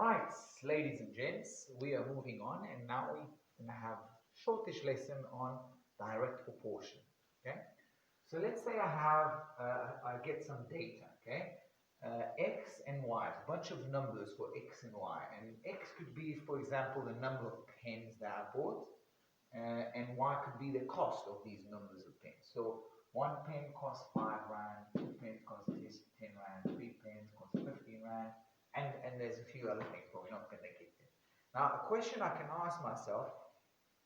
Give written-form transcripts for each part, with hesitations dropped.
Right, ladies and gents, we are moving on, and now we're going to have a shortish lesson on direct proportion. Okay, so let's say I get some data. Okay, x and y, a bunch of numbers for x and y, and x could be, for example, the number of pens that I bought, and y could be the cost of these numbers of pens. So 1 pen costs 5 rand, 2 pens cost 10 rand, 3 pens cost 15 rand. And there's a few other things, but we're not going to get there. Now, a question I can ask myself,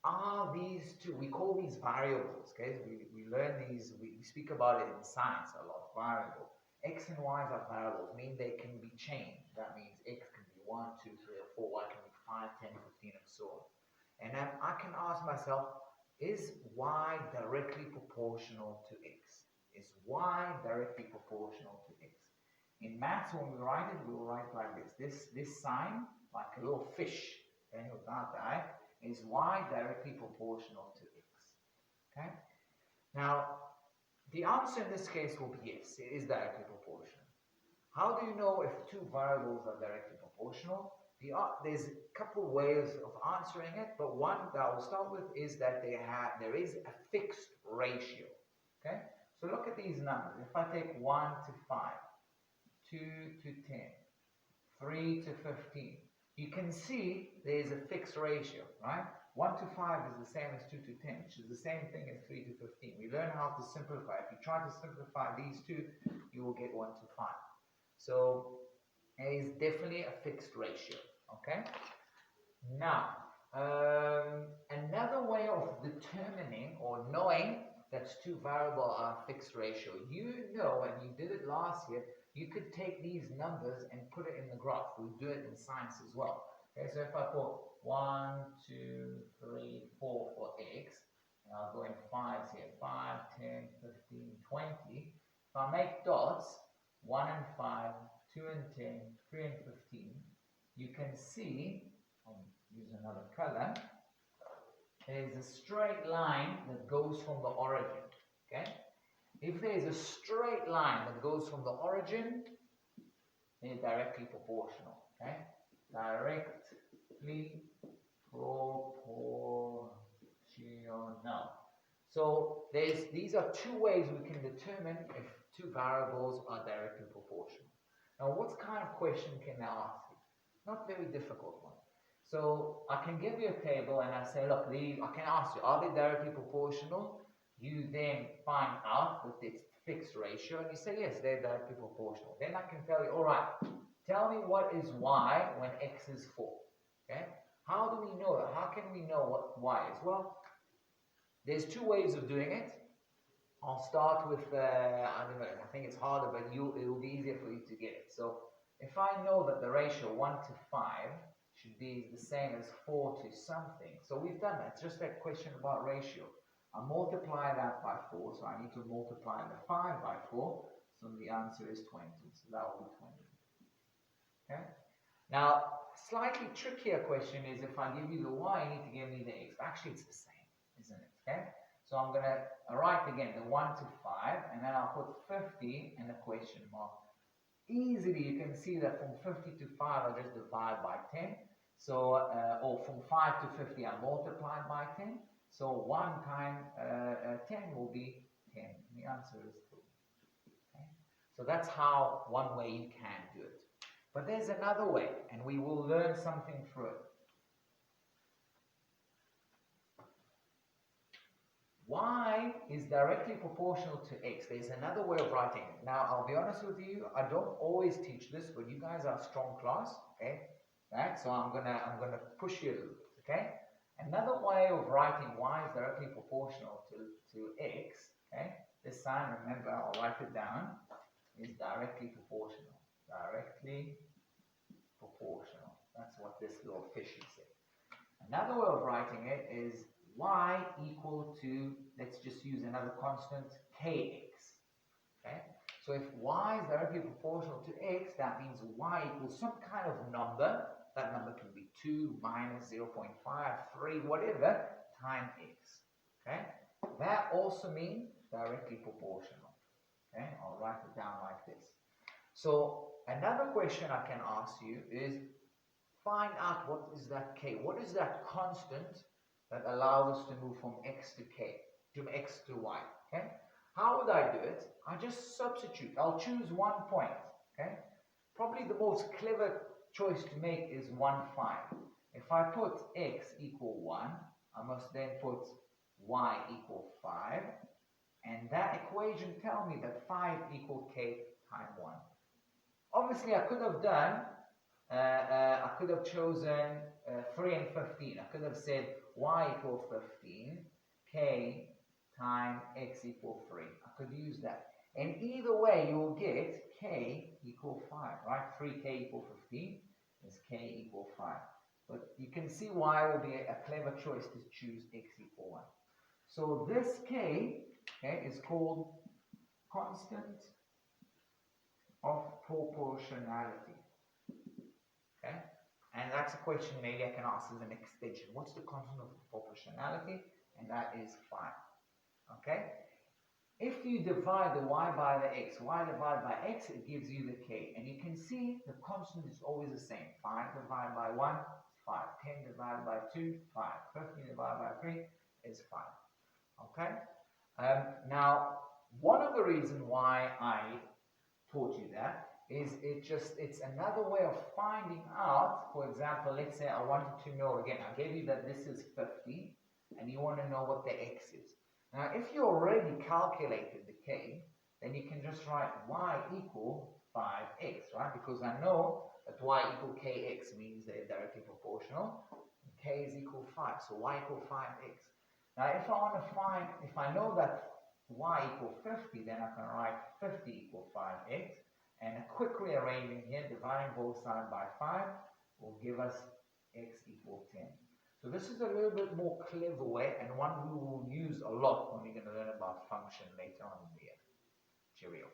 are these two, we call these variables, okay? We learn these, we speak about it in science a lot, variable. X and Y's are variables, mean they can be changed. That means X can be 1, 2, 3, or 4, Y can be 5, 10, 15, and so on. And then I can ask myself, is Y directly proportional to X? Is Y directly proportional to X? In maths, when we write it, we will write like this. This sign, like a little fish, okay, without the eye, is Y directly proportional to X. Okay? Now, the answer in this case will be yes, it is directly proportional. How do you know if two variables are directly proportional? There's a couple ways of answering it, but one that I will start with is that there is a fixed ratio. Okay? So look at these numbers. If I take 1 to 5, 2 to 10, 3 to 15. You can see there's a fixed ratio, right? 1 to 5 is the same as 2 to 10, which is the same thing as 3 to 15. We learn how to simplify. If you try to simplify these two, you will get 1 to 5. So it is definitely a fixed ratio, okay? Now, another way of determining or knowing that two variables are fixed ratio, you know, and you did it last year, you could take these numbers and put it in the graph. We do it in science as well. Okay, so if I put 1, 2, 3, 4 for x, and I'll go in 5s here, 5, 10, 15, 20. If I make dots, 1 and 5, 2 and 10, 3 and 15, you can see, I'll use another color, there's a straight line that goes from the origin. Okay? If there is a straight line that goes from the origin, it's directly proportional. Okay? Directly proportional. So these are two ways we can determine if two variables are directly proportional. Now, what kind of question can I ask you? Not very difficult one. So I can give you a table and I say, look, I can ask you, are they directly proportional? You then find out with its fixed ratio, and you say, yes, they're directly proportional. Then I can tell you, all right, tell me what is y when x is 4. Okay? How do we know that? How can we know what y is? Well, there's two ways of doing it. I'll start with, I don't know, I think it's harder, but it will be easier for you to get it. So if I know that the ratio 1 to 5 should be the same as 4 to something, so we've done that. It's just that question about ratio. I multiply that by 4, so I need to multiply the 5 by 4, so the answer is 20, so that will be 20. Okay? Now, slightly trickier question is if I give you the y, you need to give me the x. Actually, it's the same, isn't it? Okay? So I'm going to write again the 1 to 5, and then I'll put 50 and a question mark. Easily, you can see that from 50 to 5, I just divide by 10. So, or from 5 to 50, I multiply by 10. So 1 times 10 will be 10. The answer is 3. Okay? So that's how one way you can do it. But there's another way, and we will learn something through it. Y is directly proportional to x. There's another way of writing it. Now, I'll be honest with you, I don't always teach this, but you guys are a strong class, okay? Right? So I'm gonna push you a little bit, okay? Another way of writing y is directly proportional to x, okay? This sign, remember, I'll write it down, is directly proportional. Directly proportional. That's what this little fish is saying. Another way of writing it is y equal to, let's just use another constant, kx. Okay? So if y is directly proportional to x, that means y equals some kind of number. That number can be 2, minus 0.5, 3, whatever, times x. Okay? That also means directly proportional. Okay? I'll write it down like this. So another question I can ask you is, find out what is that k. What is that constant that allows us to move from x to k, to x to y, okay? How would I do it? I just substitute. I'll choose 1 point, okay? Probably the most clever choice to make is 1, 5. If I put x equal 1, I must then put y equal 5, and that equation tells me that 5 equal k times 1. Obviously, I could have done, I could have chosen 3 and 15. I could have said y equal 15, k times x equal 3. I could use that. And either way, you will get k equal 5, right? 3k equal 15 is k equal 5. But you can see why it would be a clever choice to choose x equal 1. So this k, okay, is called constant of proportionality. Okay? And that's a question maybe I can ask as an extension. What's the constant of proportionality? And that is 5. Okay? If you divide the y by the x, y divided by x, it gives you the k. And you can see the constant is always the same. 5 divided by 1 is 5. 10 divided by 2, 5. 15 divided by 3 is 5. Okay? Now, one of the reasons why I taught you that is it's another way of finding out. For example, let's say I wanted to know, again, I gave you that this is 50, and you want to know what the x is. Now, if you already calculated the k, then you can just write y equal 5x, right? Because I know that y equal kx means they're directly proportional. And k is equal 5, so y equal 5x. Now, if I want to find, if I know that y equal 50, then I can write 50 equal 5x. And a quick rearranging here, dividing both sides by 5, will give us x equal 10. So this is a little bit more clever way, and one we will use a lot when we're going to learn about function later on in the year. Cheerio.